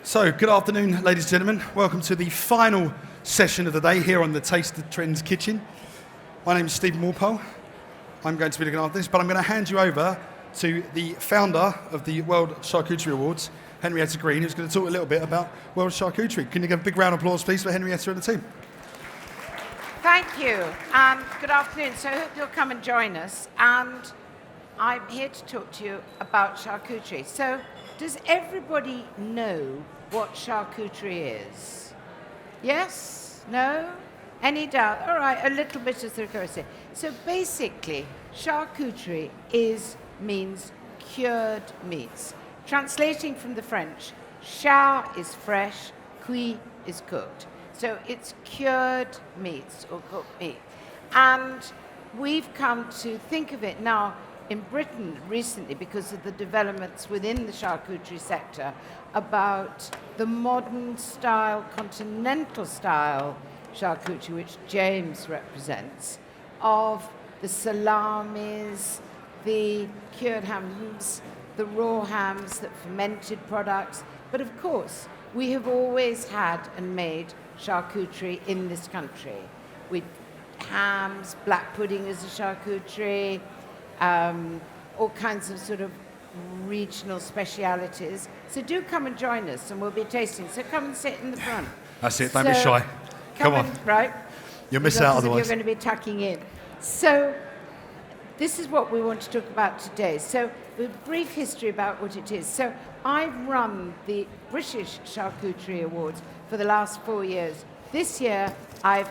So, good afternoon, ladies and gentlemen. Welcome to the final session of the day here on the Taste the Trends kitchen. My name is Stephen Walpole. I'm going to be looking after this, but I'm going to hand you over to the founder of the World Charcuterie Awards, Henrietta Green, who's going to talk a little bit about World Charcuterie. Can you give a big round of applause, please, for Henrietta and the team? Thank you, and good afternoon. So I hope you'll come and join us. And I'm here to talk to you about charcuterie. So does everybody know what charcuterie is? Yes? No? Any doubt? All right, a little bit of curiosity. So basically, charcuterie means cured meats. Translating from the French, char is fresh, cuit is cooked. So it's cured meats or cooked meat. And we've come to think of it now in Britain recently because of the developments within the charcuterie sector about the modern style, continental style charcuterie, which James represents, of the salamis, the cured hams, the raw hams, the fermented products. But of course, we have always had and made charcuterie in this country. With hams, black pudding as a charcuterie, all kinds of sort of regional specialities. So do come and join us and we'll be tasting. So come and sit in the front. That's it, don't be shy. Come on. Right. You'll miss out otherwise. You're going to be tucking in. So this is what we want to talk about today. So a brief history about what it is. So I've run the British Charcuterie Awards for the last 4 years. This year, I've,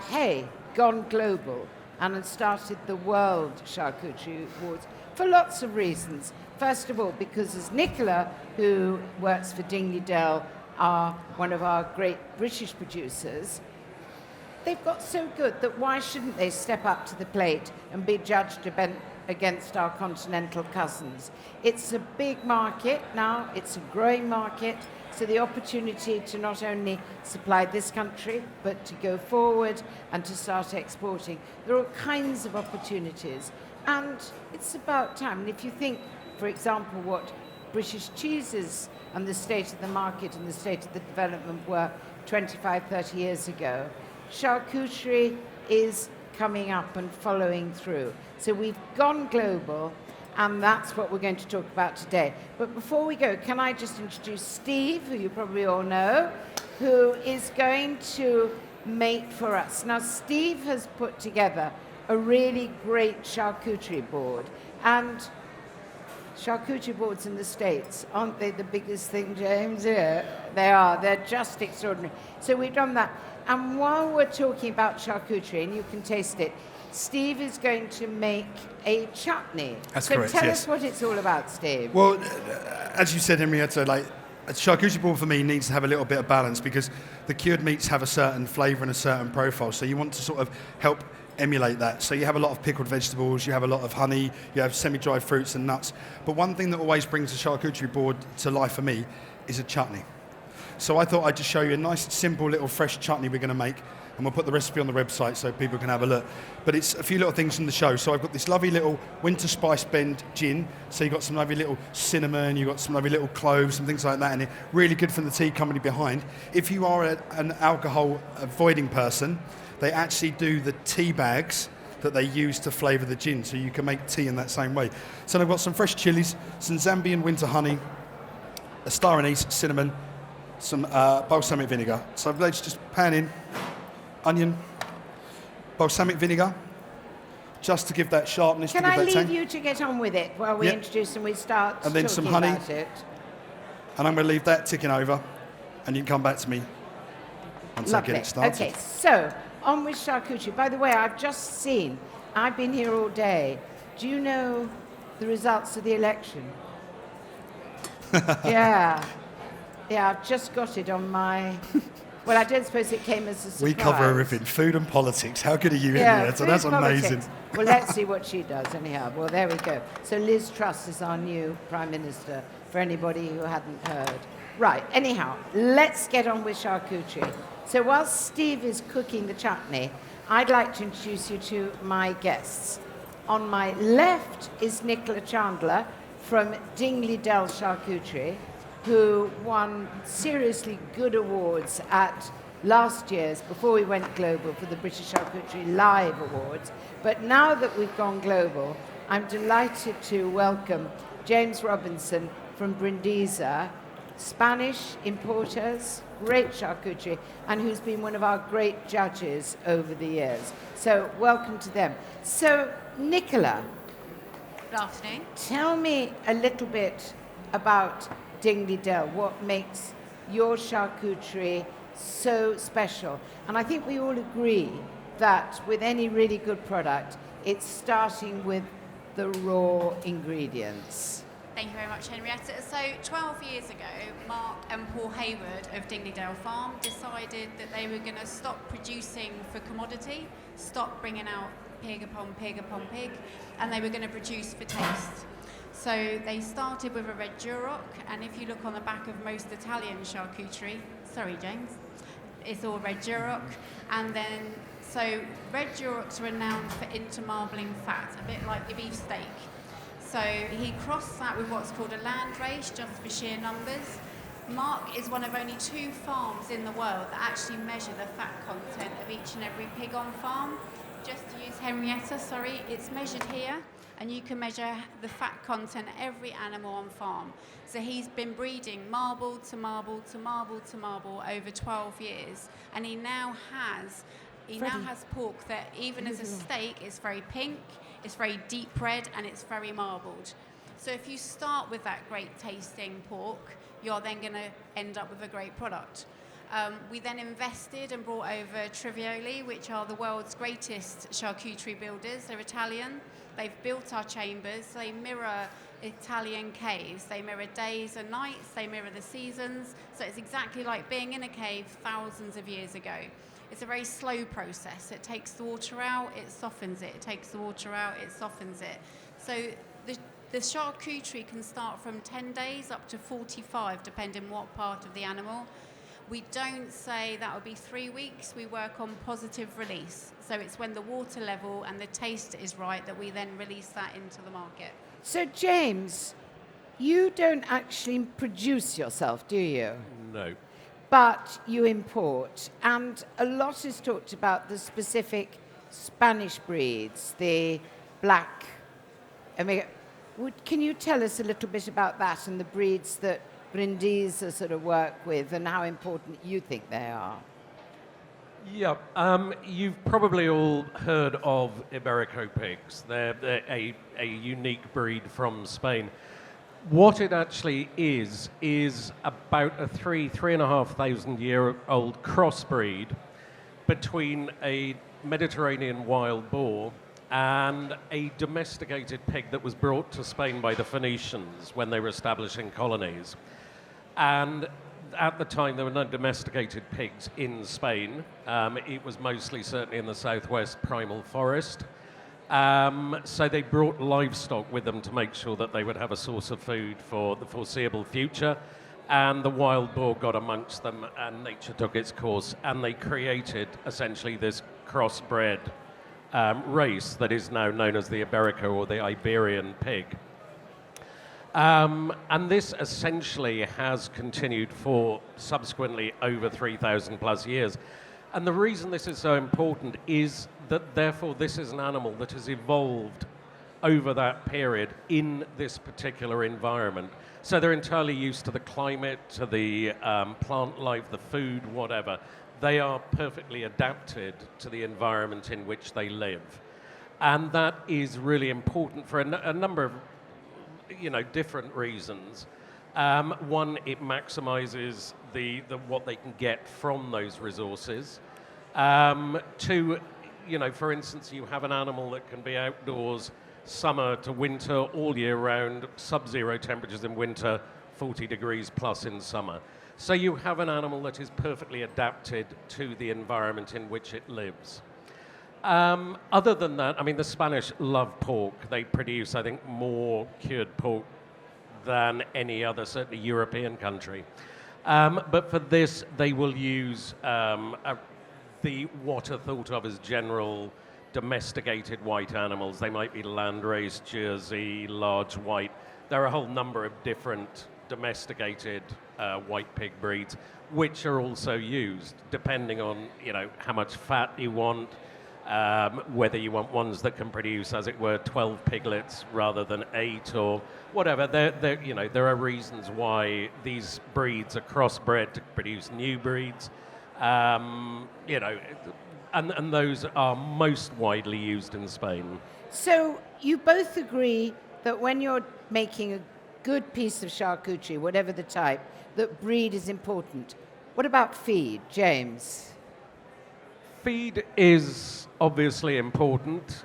gone global and have started the World Charcuterie Awards for lots of reasons. First of all, because as Nicola, who works for Dingley Dell, are one of our great British producers, they've got so good that why shouldn't they step up to the plate and be judged against our continental cousins? It's a big market now, it's a growing market, so the opportunity to not only supply this country, but to go forward and to start exporting. There are all kinds of opportunities, and it's about time. And if you think, for example, what British cheeses and the state of the market and the state of the development were 25, 30 years ago, charcuterie is coming up and following through. So we've gone global, and that's what we're going to talk about today. But before we go, can I just introduce Steve, who you probably all know, who is going to make for us. Now, Steve has put together a really great charcuterie board, and charcuterie boards in the States, aren't they the biggest thing, James? Yeah, they are. They're just extraordinary. So we've done that. And while we're talking about charcuterie, and you can taste it, Steve is going to make a chutney. That's correct, So tell yes. us what it's all about, Steve. Well, as you said, Henrietta, like a charcuterie board for me needs to have a little bit of balance because the cured meats have a certain flavour and a certain profile. So you want to sort of help emulate that. So you have a lot of pickled vegetables, you have a lot of honey, you have semi-dried fruits and nuts. But one thing that always brings a charcuterie board to life for me is a chutney. So I thought I'd just show you a nice, simple little fresh chutney we're going to make. And we'll put the recipe on the website so people can have a look. But it's a few little things from the show. So I've got this lovely little winter spice blend gin. So you've got some lovely little cinnamon, you've got some lovely little cloves and things like that in it. Really good from the tea company behind. If you are an alcohol avoiding person, they actually do the tea bags that they use to flavour the gin. So you can make tea in that same way. So I've got some fresh chilies, some Zambian winter honey, a star anise, cinnamon, some balsamic vinegar. So let's just pan in onion, balsamic vinegar, just to give that sharpness. Can I leave you to get on with it while we introduce and we start and then some honey, about it? And I'm going to leave that ticking over, and you can come back to me once I get it started. Okay, so on with charcuterie. By the way, I've just seen, I've been here all day. Do you know the results of the election? Yeah, I've just got it on my... Well, I don't suppose it came as a surprise. We cover everything, food and politics. How good are you, Henrietta? So that's amazing. Well, let's see what she does anyhow. Well, there we go. So Liz Truss is our new Prime Minister, for anybody who hadn't heard. Right, anyhow, let's get on with charcuterie. So while Steve is cooking the chutney, I'd like to introduce you to my guests. On my left is Nicola Chandler from Dingley Dell Charcuterie. who won seriously good awards at last year's, before we went global, for the British Charcuterie Live Awards. But now that we've gone global, I'm delighted to welcome James Robinson from Brindisa, Spanish importers, great charcuterie, and who's been one of our great judges over the years. So welcome to them. So, Nicola, good afternoon. Tell me a little bit about Dingley Dell, what makes your charcuterie so special. And I think we all agree that with any really good product, it's starting with the raw ingredients. Thank you very much, Henrietta. So 12 years ago, Mark and Paul Hayward of Dingley Dell Farm decided that they were going to stop producing for commodity, stop bringing out pig upon pig upon pig, and they were going to produce for taste. So they started with a red Duroc, and if you look on the back of most Italian charcuterie, sorry James, it's all red Duroc, and then so red Durocs are renowned for intermarbling fat, a bit like your beef steak. So he crossed that with what's called a land race, just for sheer numbers. Mark is one of only 2 farms in the world that actually measure the fat content of each and every pig on farm. Just to use Henrietta, sorry, it's measured here, and you can measure the fat content of every animal on farm. So he's been breeding marble to marble to marble to marble over 12 years, and he now has pork that even as a steak is very pink, it's very deep red, and it's very marbled. So if you start with that great tasting pork, you're then going to end up with a great product. We then invested and brought over Trivioli, which are the world's greatest charcuterie builders. They're Italian. They've built our chambers. They mirror Italian caves. They mirror days and nights. They mirror the seasons. So it's exactly like being in a cave thousands of years ago. It's a very slow process. It takes the water out, it softens it. It takes the water out, it softens it. So the charcuterie can start from 10 days up to 45, depending what part of the animal. We don't say that would be 3 weeks. We work on positive release. So it's when the water level and the taste is right that we then release that into the market. So, James, you don't actually produce yourself, do you? No. But you import. And a lot is talked about the specific Spanish breeds, the black. Can you tell us a little bit about that and the breeds that Brindisa sort of work with and how important you think they are? Yeah, you've probably all heard of Iberico pigs. They're a unique breed from Spain. What it actually is about a 3,500 year old crossbreed between a Mediterranean wild boar and a domesticated pig that was brought to Spain by the Phoenicians when they were establishing colonies. And at the time, there were no domesticated pigs in Spain. It was mostly, certainly in the southwest, primal forest. So they brought livestock with them to make sure that they would have a source of food for the foreseeable future. And the wild boar got amongst them, and nature took its course, and they created essentially this crossbred race that is now known as the Iberico or the Iberian pig. And this essentially has continued for subsequently over 3,000 plus years. And the reason this is so important is that therefore this is an animal that has evolved over that period in this particular environment. So they're entirely used to the climate, to the plant life, the food, whatever. They are perfectly adapted to the environment in which they live. And that is really important for a number of different reasons. One, it maximizes what they can get from those resources. Two, for instance, you have an animal that can be outdoors summer to winter all year round, sub-zero temperatures in winter, 40 degrees plus in summer. So you have an animal that is perfectly adapted to the environment in which it lives. Other than that, the Spanish love pork. They produce, I think, more cured pork than any other, certainly European country. But for this, they will use what are thought of as general domesticated white animals. They might be landrace, Jersey, large white. There are a whole number of different domesticated white pig breeds, which are also used, depending on, how much fat you want, whether you want ones that can produce, as it were, 12 piglets rather than 8 or whatever. There are reasons why these breeds are crossbred to produce new breeds, and those are most widely used in Spain. So you both agree that when you're making a good piece of charcuterie, whatever the type, that breed is important. What about feed, James? Feed is obviously important.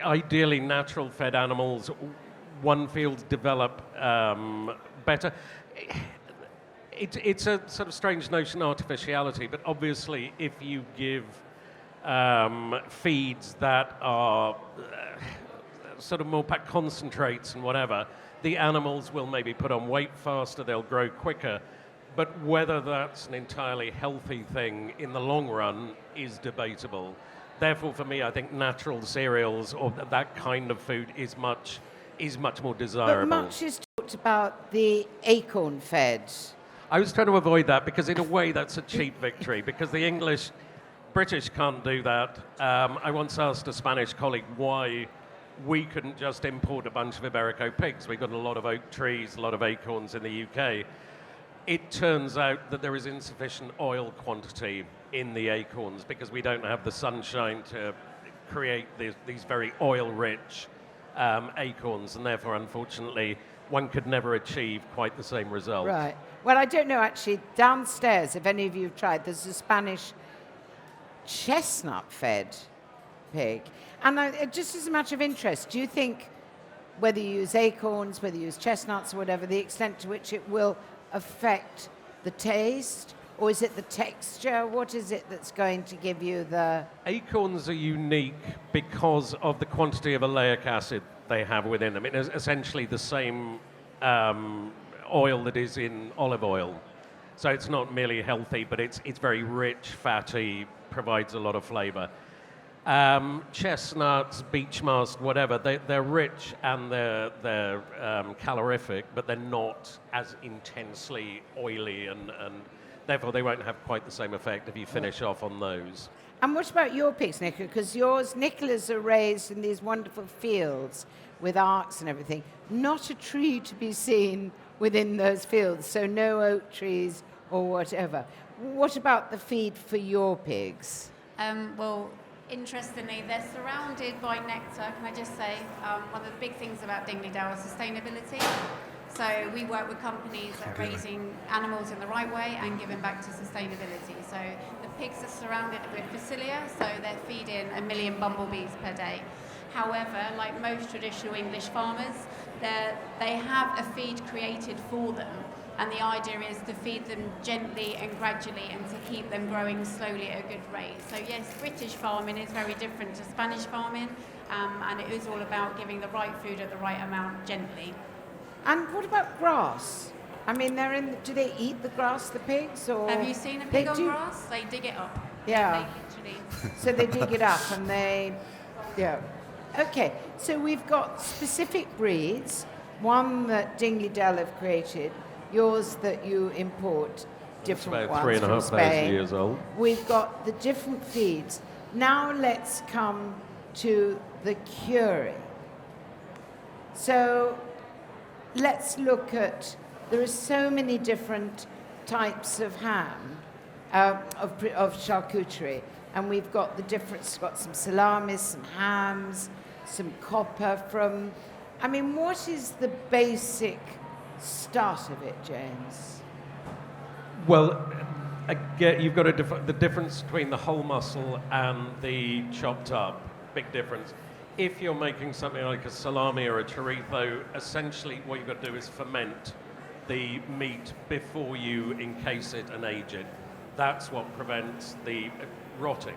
Ideally, natural fed animals, one feels develop better. It's a sort of strange notion, artificiality, but obviously if you give feeds that are sort of more packed concentrates and whatever, the animals will maybe put on weight faster, they'll grow quicker. But whether that's an entirely healthy thing in the long run is debatable. Therefore, for me, I think natural cereals or that kind of food is much more desirable. But much is talked about the acorn fed. I was trying to avoid that because in a way that's a cheap victory because the British can't do that. I once asked a Spanish colleague why we couldn't just import a bunch of Iberico pigs. We've got a lot of oak trees, a lot of acorns in the UK. It turns out that there is insufficient oil quantity in the acorns because we don't have the sunshine to create these very oil-rich acorns, and therefore, unfortunately, one could never achieve quite the same result. Right. Well, I don't know, actually. Downstairs, if any of you have tried, there's a Spanish chestnut-fed pig. And just as a matter of interest, do you think, whether you use acorns, whether you use chestnuts or whatever, the extent to which it will affect the taste? Or is it the texture? What is it that's going to give you the... Acorns are unique because of the quantity of oleic acid they have within them. It is essentially the same oil that is in olive oil. So it's not merely healthy, but it's very rich, fatty, provides a lot of flavor. Chestnuts, beech mast, whatever, they're rich and they're calorific, but they're not as intensely oily and therefore they won't have quite the same effect if you finish off on those. And what about your pigs, Nicola? Because Nicola's are raised in these wonderful fields with arcs and everything. Not a tree to be seen within those fields, so no oak trees or whatever. What about the feed for your pigs? Well, interestingly, they're surrounded by nectar. Can I just say, one of the big things about Dingley-Dale is sustainability. So we work with companies that are raising animals in the right way and giving back to sustainability. So the pigs are surrounded with Facilia, so they're feeding 1 million bumblebees per day. However, like most traditional English farmers, they have a feed created for them. And the idea is to feed them gently and gradually and to keep them growing slowly at a good rate. So yes, British farming is very different to Spanish farming, and it is all about giving the right food at the right amount gently. And what about grass? I mean, do they eat the grass, the pigs? Or have you seen a pig on grass? They dig it up. Yeah. They literally... So they dig it up and yeah. Okay, so we've got specific breeds, one that Dingley-Dale have created, yours that you import different ones from Spain. About 3,500 years old. We've got the different feeds. Now let's come to the curry. So let's look at, there are so many different types of ham, of charcuterie, and we've got got some salamis, some hams, some copper from, I mean, what is the basic start of it, James? Well, again, you've got the difference between the whole muscle and the chopped up, big difference. If you're making something like a salami or a chorizo, essentially what you've got to do is ferment the meat before you encase it and age it. That's what prevents the rotting.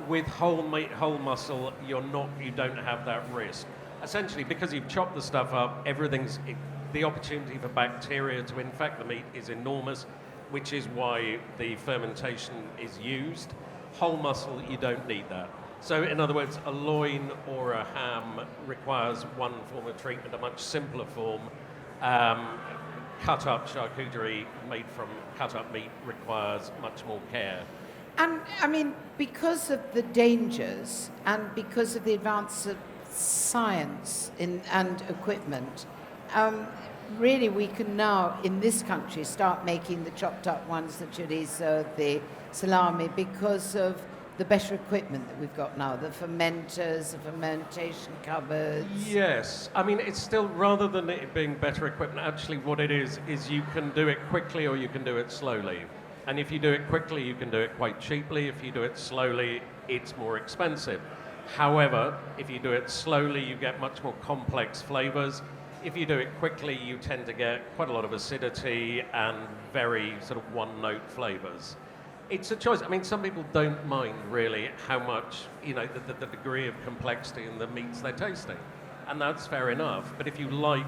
With whole meat, whole muscle, you don't have that risk. Essentially, because you've chopped the stuff up, the opportunity for bacteria to infect the meat is enormous, which is why the fermentation is used. Whole muscle, you don't need that. So in other words, a loin or a ham requires one form of treatment, a much simpler form. Cut up charcuterie made from cut up meat requires much more care. And I mean, because of the dangers and because of the advance of science and equipment, really we can now, in this country, start making the chopped up ones, the chorizo, the salami, because of the better equipment that we've got now, the fermenters, the fermentation cupboards. Yes, I mean, it's still, rather than it being better equipment, actually what it is you can do it quickly or you can do it slowly. And if you do it quickly, you can do it quite cheaply. If you do it slowly, it's more expensive. However, if you do it slowly, you get much more complex flavors. If you do it quickly, you tend to get quite a lot of acidity and very sort of one-note flavors. It's a choice. I mean, some people don't mind really how much, the degree of complexity in the meats they're tasting. And that's fair enough. But if you like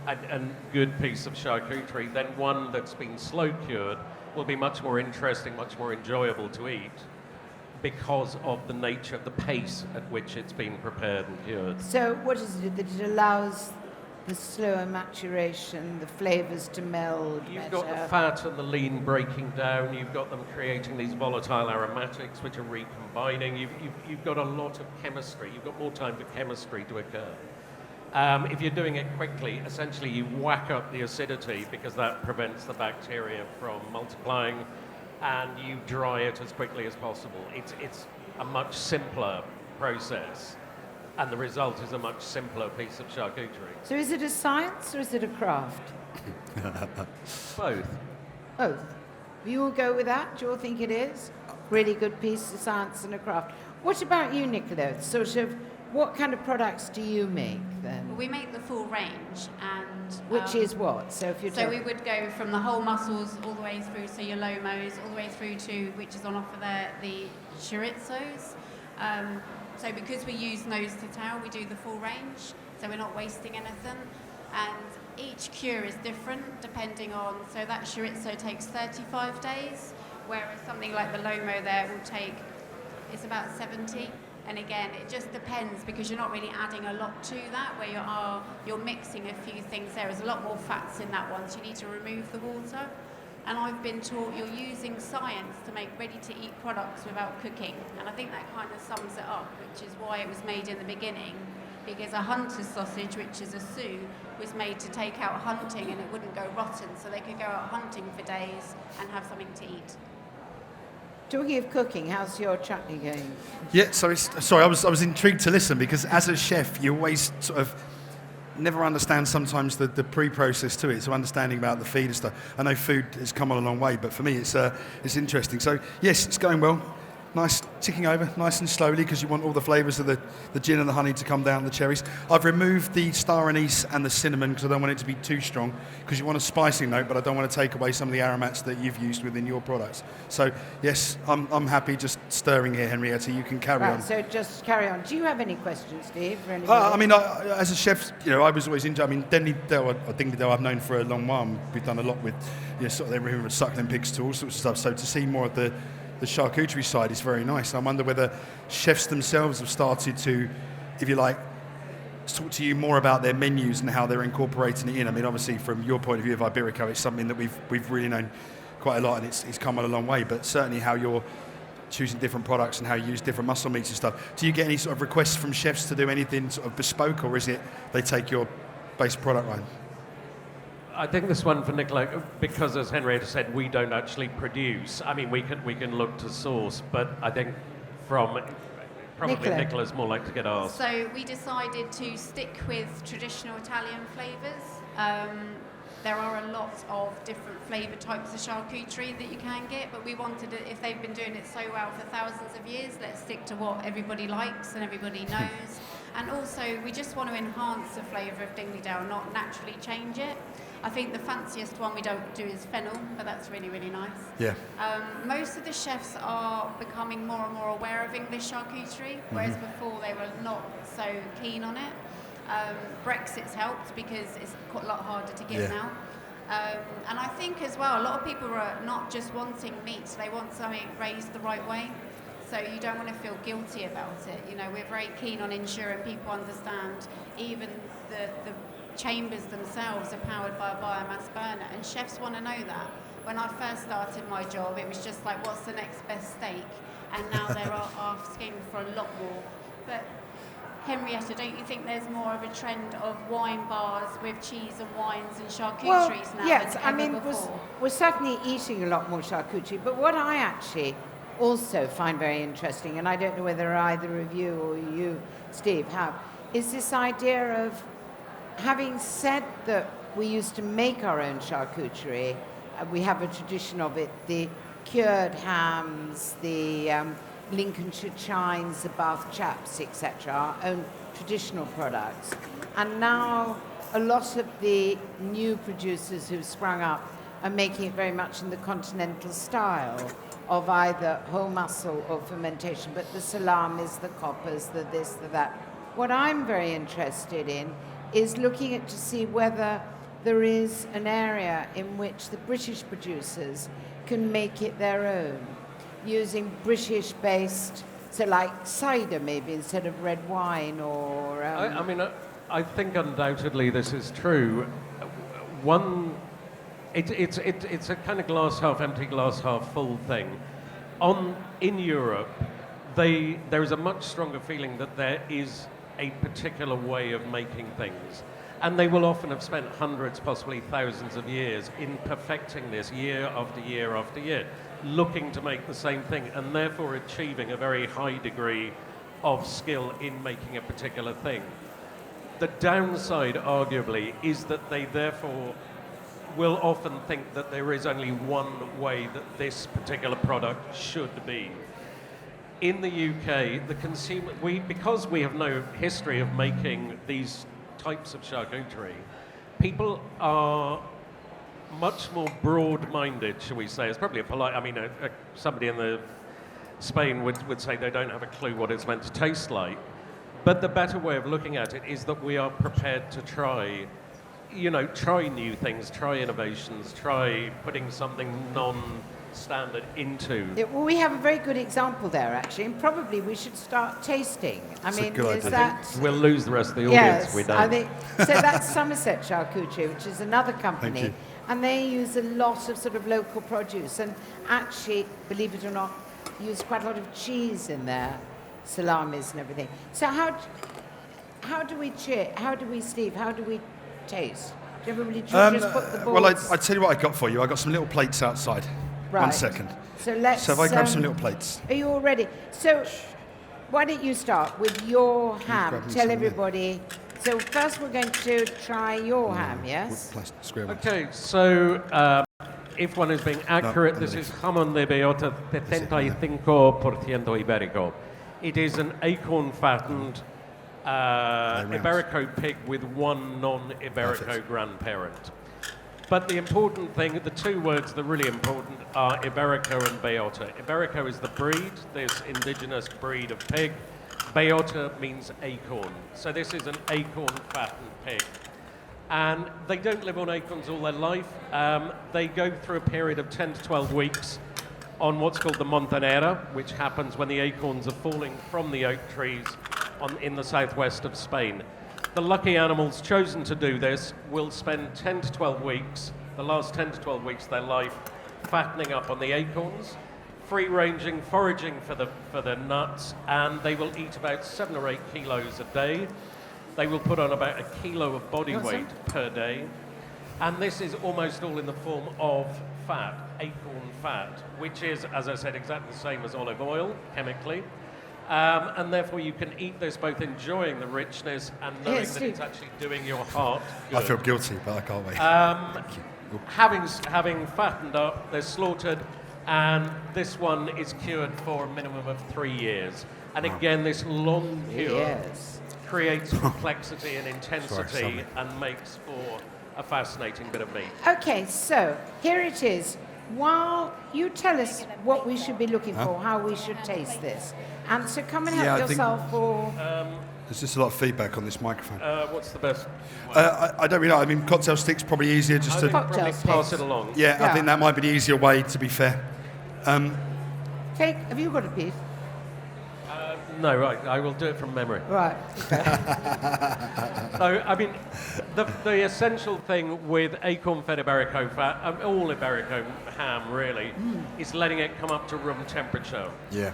a good piece of charcuterie, then one that's been slow cured will be much more interesting, much more enjoyable to eat because of the nature, the pace at which it's been prepared and cured. So what does it do? That it allows the slower maturation, the flavors to meld You've better. got the fat and the lean breaking down. You've got them creating these volatile aromatics which are recombining. You've got a lot of chemistry. You've got more time for chemistry to occur. If you're doing it quickly, essentially you whack up the acidity because that prevents the bacteria from multiplying, and you dry it as quickly as possible. It's a much simpler process, and the result is a much simpler piece of charcuterie. So is it a science or is it a craft? Both. Both. You all go with that? Do you all think it is? Really good piece of science and a craft. What about you, Nicola? Sort of, what kind of products do you make then? Well, we make the full range, and Which is what? So if you're so we would go from the whole mussels all the way through, so your lomos, all the way through to, which is on offer there, the chorizos. So because we use nose to tail, we do the full range, so we're not wasting anything. And each cure is different depending on, so that chorizo takes 35 days, whereas something like the lomo there will take, it's about 70. And again, it just depends because you're not really adding a lot to that, where you're mixing a few things. There is a lot more fats in that one, so you need to remove the water. And I've been taught you're using science to make ready-to-eat products without cooking. And I think that kind of sums it up, which is why it was made in the beginning. Because a hunter's sausage, which is a sou, was made to take out hunting and it wouldn't go rotten, so they could go out hunting for days and have something to eat. Talking of cooking, how's your chutney going? Yeah, sorry, I was intrigued to listen because as a chef, you always sort of never understand sometimes the pre-process to it, so understanding about the feed and stuff. I know food has come on a long way, but for me it's interesting. So yes, it's going well. Nice, ticking over, nice and slowly, because you want all the flavours of the gin and the honey to come down, the cherries. I've removed the star anise and the cinnamon because I don't want it to be too strong, because you want a spicy note, but I don't want to take away some of the aromats that you've used within your products. So yes, I'm happy just stirring here, Henrietta. You can carry on. So just carry on. Do you have any questions, Steve? For anybody? I mean, as a chef, I was always into. I mean, Dingley Dell, I've known for a long while. We've done a lot with, sort of everything from suckling pigs to all sorts of stuff. So to see more of the charcuterie side is very nice. I wonder whether chefs themselves have started to, if you like, talk to you more about their menus and how they're incorporating it in. I mean, obviously, from your point of view of Iberico, it's something that we've really known quite a lot, and it's come on a long way. But certainly, how you're choosing different products and how you use different muscle meats and stuff. Do you get any sort of requests from chefs to do anything sort of bespoke, or is it they take your base product line? I think this one for Nicola, because as Henrietta said, we don't actually produce. I mean, we can look to source, but I think probably Nicola's more like to get asked. So we decided to stick with traditional Italian flavours. There are a lot of different flavour types of charcuterie that you can get, but we wanted it, if they've been doing it so well for thousands of years, let's stick to what everybody likes and everybody knows. And also, we just want to enhance the flavour of Dingley Dell, not naturally change it. I think the fanciest one we don't do is fennel, but that's really, really nice. Yeah. Most of the chefs are becoming more and more aware of English charcuterie, whereas before they were not so keen on it. Brexit's helped because it's quite a lot harder to get now. And I think as well, a lot of people are not just wanting meat, they want something raised the right way. So you don't want to feel guilty about it. You know, we're very keen on ensuring people understand even the chambers themselves are powered by a biomass burner, and chefs want to know that. When I first started my job, it was just like, what's the next best steak? And now they're asking for a lot more. But Henrietta, don't you think there's more of a trend of wine bars with cheese and wines and charcuteries now yes, than I ever mean, before? we're certainly eating a lot more charcuterie, but what I actually also find very interesting, and I don't know whether either of you or you, Steve, have, is this idea of having said that we used to make our own charcuterie, we have a tradition of it, the cured hams, the Lincolnshire chines, the Bath chaps, etc., our own traditional products. And now a lot of the new producers who've sprung up are making it very much in the continental style of either whole muscle or fermentation, but the salamis, the coppers, the this, the that. What I'm very interested in is looking at to see whether there is an area in which the British producers can make it their own, using British-based, so like cider maybe instead of red wine, or... I think undoubtedly this is true. It's a kind of glass half empty, glass half full thing. In Europe, there is a much stronger feeling that there is a particular way of making things. And they will often have spent hundreds, possibly thousands of years in perfecting this year after year after year, looking to make the same thing and therefore achieving a very high degree of skill in making a particular thing. The downside, arguably, is that they therefore will often think that there is only one way that this particular product should be. In the UK, the consumer, because we have no history of making these types of charcuterie, people are much more broad-minded, shall we say. It's probably a polite, somebody in Spain would say they don't have a clue what it's meant to taste like. But the better way of looking at it is that we are prepared to try new things, try innovations, try putting something non-standard into. Well, we have a very good example there, actually, and probably we should start tasting. That's a good idea. That... We'll lose the rest of the audience. Yes, We don't. I think so. That's Somerset Charcuterie, which is another company, Thank you. and they use a lot of sort of local produce, and actually, believe it or not, use quite a lot of cheese in their salamis and everything. So how do we Steve? How do we taste? Do everybody just put the well, boards? I tell you what I got for you. I got some little plates outside. Right. 1 second. So let's. So if I grab some little plates. Are you all ready? So why don't you start with your ham? grab me Tell some, yeah. everybody. So first we're going to try your ham, yes? Plastic square ones. Okay, so if one is being accurate, this underneath. is jamón de bellota 75% ibérico. It is an acorn-fattened Iberico pig with one non-Iberico Perfect. grandparent. But the important thing, the two words that are really important are Iberico and bellota. Iberico is the breed, this indigenous breed of pig. Bellota means acorn. So this is an acorn-fattened pig. And they don't live on acorns all their life. They go through a period of 10 to 12 weeks on what's called the montanera, which happens when the acorns are falling from the oak trees in the southwest of Spain. The lucky animals chosen to do this will spend 10 to 12 weeks, the last 10 to 12 weeks of their life, fattening up on the acorns, free-ranging, foraging for the nuts, and they will eat about 7 or 8 kilos a day. They will put on about 1 kilo of body weight per day. And this is almost all in the form of fat, acorn fat, which is, as I said, exactly the same as olive oil, chemically. And therefore you can eat this both enjoying the richness and knowing Yes, that it's actually doing your heart good. I feel guilty, but I can't wait. Having fattened up, they're slaughtered, and this one is cured for a minimum of 3 years. And again, this long cure Yes. creates complexity and intensity Sorry. and makes for a fascinating bit of meat. Okay, so here it is. While you tell us what we should be looking for, how we should taste this. And so come and help Yeah, I think- yourself for... There's just a lot of feedback on this microphone. What's the best? I don't really know. I mean, cocktail sticks probably easier just I to... think probably Cocktail pass sticks. it along. Yeah, I Yeah. think that might be the easier way, to be fair. Have you got a piece? No, right. I will do it from memory. Right. So, I mean, the essential thing with acorn-fed Iberico fat, all Iberico ham really, is letting it come up to room temperature. Yeah.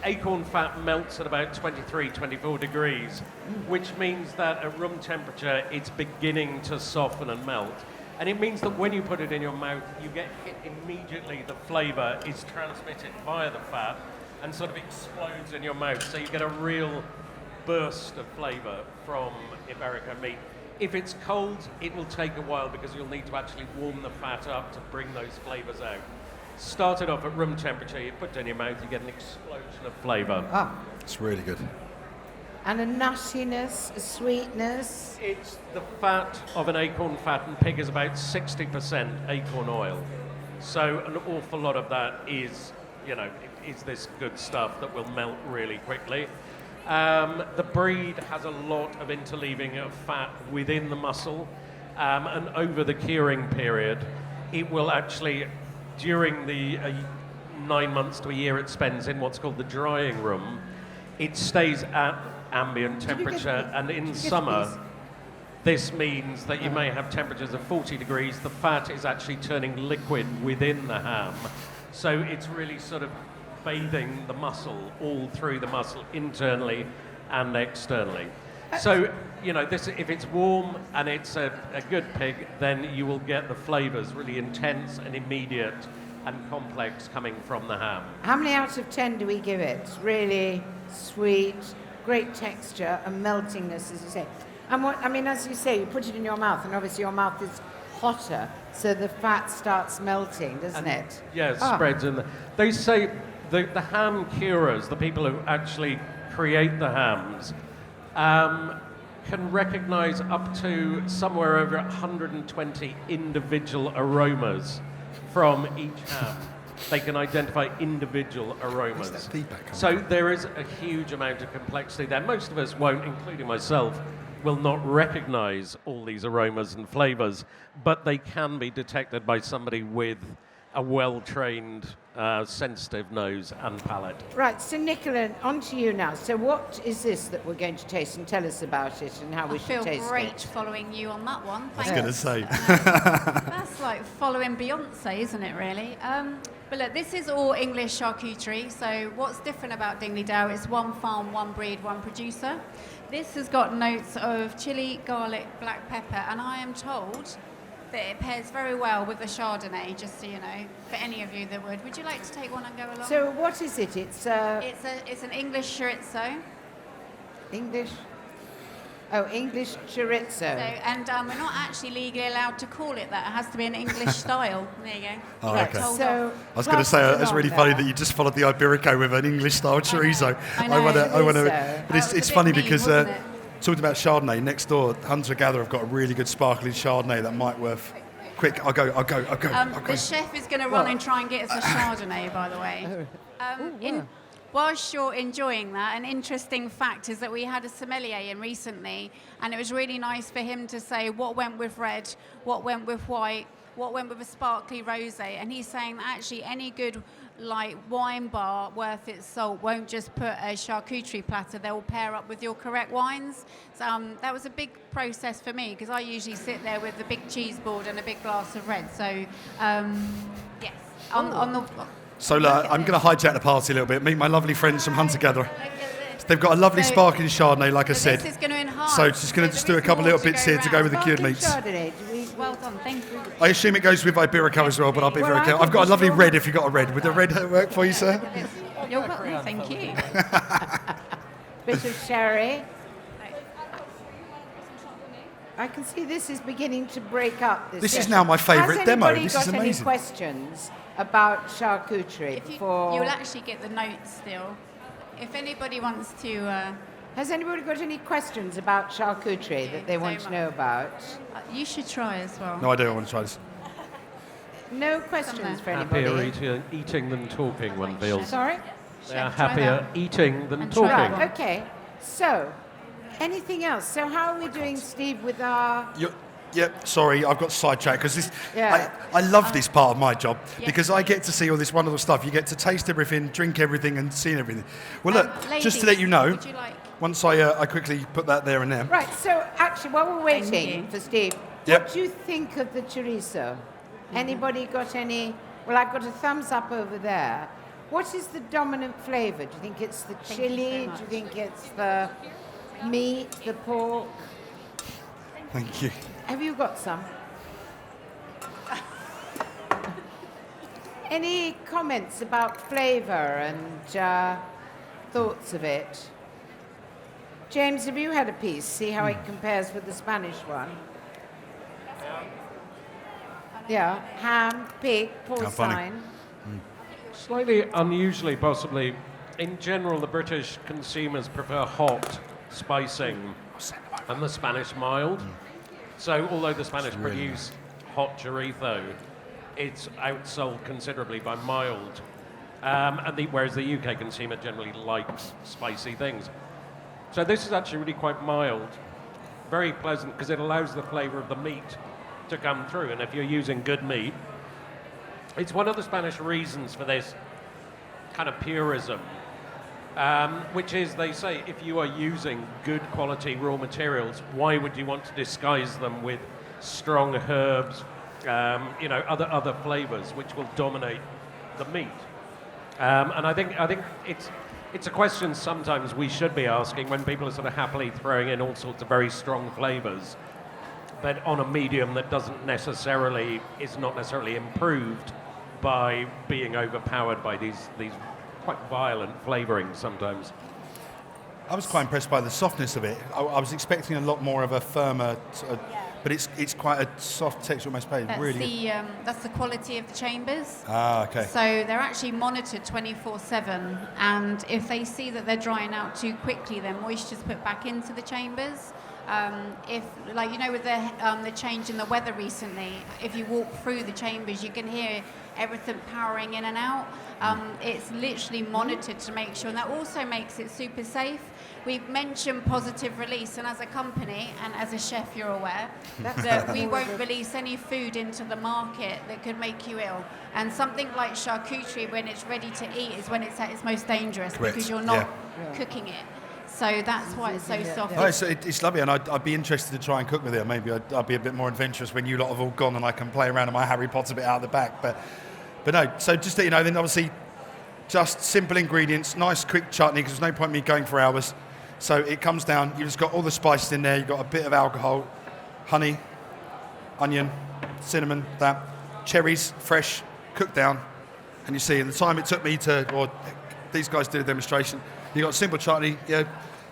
Acorn fat melts at about 23, 24 degrees, which means that at room temperature, it's beginning to soften and melt. And it means that when you put it in your mouth, you get hit immediately. The flavor is transmitted via the fat and sort of explodes in your mouth. So you get a real burst of flavor from Iberico meat. If it's cold, it will take a while because you'll need to actually warm the fat up to bring those flavors out. Start it off at room temperature, you put it in your mouth, you get an explosion of flavor. It's really good. And a nuttiness, a sweetness. It's the fat of an acorn fattened pig is about 60% acorn oil. So an awful lot of that is, is this good stuff that will melt really quickly. The breed has a lot of interleaving of fat within the muscle, and over the curing period, it will actually, during the 9 months to a year it spends in what's called the drying room, it stays at ambient temperature, and in summer, this means that you may have temperatures of 40 degrees. The fat is actually turning liquid within the ham. So it's really sort of bathing the muscle all through the muscle, internally and externally. So, if it's warm and it's a good pig, then you will get the flavors really intense and immediate and complex coming from the ham. How many out of 10 do we give it? Really sweet, great texture and meltingness, as you say. And as you say, you put it in your mouth, and obviously your mouth is hotter, so the fat starts melting, doesn't it? Yeah, it spreads in there. They say the ham curers, the people who actually create the hams, can recognize up to somewhere over 120 individual aromas from each ham. They can identify individual aromas. Where's that feedback coming So from? there is a huge amount of complexity there. Most of us won't, including myself, will not recognize all these aromas and flavors, but they can be detected by somebody with a well-trained, sensitive nose and palate. Right, so Nicola, on to you now. So what is this that we're going to taste, and tell us about it and how we should taste it? I feel great following you on that one. I was going to say. That's like following Beyonce, isn't it, really? But look, this is all English charcuterie. So what's different about Dingley Dale is one farm, one breed, one producer. This has got notes of chili, garlic, black pepper, and I am told that it pairs very well with the Chardonnay, just so you know, for any of you that would. Would you like to take one and go along? So what is it? It's It's an English chorizo. English chorizo. So, and we're not actually legally allowed to call it that. It has to be an English style. There you go. Oh, Right, okay. told So off. I was going to say, pass it it's really along funny now. that you just followed the Iberico with an English-style chorizo. I know. I want to, Chorizo. but it's That was a funny bit mean, because wasn't it? talking about Chardonnay, next door, Hunter Gatherer have got a really good sparkling Chardonnay that might worth. Quick, I'll go. The chef is going to run and try and get us a Chardonnay, by the way. Whilst you're enjoying that, an interesting fact is that we had a sommelier in recently, and it was really nice for him to say what went with red, what went with white, what went with a sparkly rosé, and he's saying that actually any good wine bar worth its salt won't just put a charcuterie platter, they will pair up with your correct wines. So that was a big process for me, because I usually sit there with a big cheese board and a big glass of red. So yes, on the So I'm going to hijack the party a little bit. Meet my lovely friends from Hunter Gatherer. They've got a lovely So- sparkling Chardonnay, like I This said. is going to enhance. So just going to there do a is couple more little to bits here to go with the round. cured Sparkling meats. Chardonnay. Do we- Well done, thank you. I assume it goes with Iberico as well, but I'll be Well, very I careful. I've think got we a lovely should all- red if you've got a red. Would the red work for you, sir? You're welcome, thank you. Bit of sherry. I can see this is beginning to break up. This is session. now my favourite demo. Has anybody This got is any amazing. questions about charcuterie If you, before? you'll actually get the notes still. If anybody wants to, Has anybody got any questions about charcuterie that they want to know about? you should try as well. No, I do. I want to try this. No questions for anybody. Happier eating than talking, one feels. Sorry? They are Chef, try happier that. eating than And try talking. that. Okay. So, anything else? So, how are we doing, Steve, with our? Yep, sorry, I've got sidetracked because this. Yeah. I love this part of my job Yes, because I please. get to see all this wonderful stuff. You get to taste everything, drink everything, and see everything. Well, look, just to let Ladies, you know, would you like- once I quickly put that there and there. Right, so actually, while we're Thank waiting you. for Steve, Yep. what do you think of the chorizo? Anybody got any? Well, I've got a thumbs up over there. What is the dominant flavour? Do you think it's the Thank you chili? very Do much. you think it's the meat, the pork? Thank you. Have you got some? Any comments about flavour and thoughts of it? James, have you had a piece? See how it compares with the Spanish one? Yeah, ham, pig, How funny. porcine. Slightly unusually, possibly. In general, the British consumers prefer hot, spicing, and the Spanish mild. So, although the Spanish produce hot chorizo, it's outsold considerably by mild. Whereas the UK consumer generally likes spicy things. So this is actually really quite mild, very pleasant because it allows the flavour of the meat to come through. And if you're using good meat, it's one of the Spanish reasons for this kind of purism, which is they say if you are using good quality raw materials, why would you want to disguise them with strong herbs, other flavours which will dominate the meat? And I think it's a question sometimes we should be asking when people are sort of happily throwing in all sorts of very strong flavours, but on a medium that is not necessarily improved by being overpowered by these quite violent flavourings sometimes. I was quite impressed by the softness of it. I was expecting a lot more of a firmer, but it's quite a soft texture, almost played. Really. That's the quality of the chambers. Ah, okay. So they're actually monitored 24/7, and if they see that they're drying out too quickly, then moisture's put back into the chambers. If, with the change in the weather recently, if you walk through the chambers, you can hear everything powering in and out. It's literally monitored to make sure, and that also makes it super safe. We've mentioned positive release, and as a company and as a chef, you're aware that we won't release any food into the market that could make you ill. And something like charcuterie, when it's ready to eat, is when it's at its most dangerous Correct. because you're not cooking it. So that's why it's so soft. Oh, it's lovely, and I'd be interested to try and cook with it. Maybe I'd be a bit more adventurous when you lot have all gone and I can play around in my Harry Potter bit out the back. But no, so just that you know, then obviously just simple ingredients, nice quick chutney, because there's no point in me going for hours. So it comes down, you've just got all the spices in there, you've got a bit of alcohol, honey, onion, cinnamon, that, cherries, fresh, cooked down, and you see, in the time it took me these guys did a demonstration, you got simple chutney,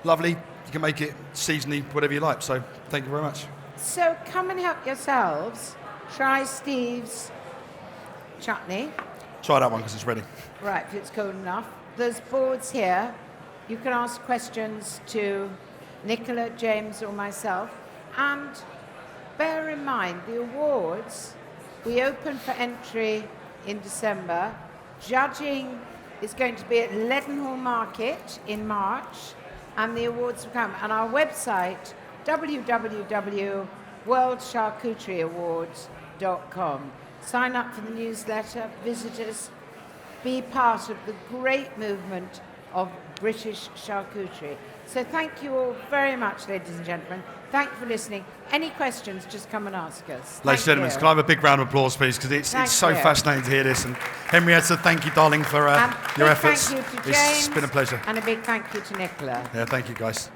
lovely, you can make it seasonally, whatever you like, so thank you very much. So come and help yourselves. Try Steve's chutney. Try that one because it's ready. Right, if it's cold enough. There's boards here. You can ask questions to Nicola, James, or myself. And bear in mind, the awards, we open for entry in December. Judging is going to be at Leadenhall Market in March, and the awards will come. And our website, www.worldcharcuterieawards.com. Sign up for the newsletter, visit us, be part of the great movement of British charcuterie. So thank you all very much, ladies and gentlemen. Thank you for listening. Any questions, just come and ask us. Ladies and gentlemen, can I have a big round of applause, please? Because it's so you. fascinating to hear this. And Henrietta, thank you, darling, for your efforts. Big thank you to It's James. been a pleasure. And a big thank you to Nicola. Yeah, thank you, guys.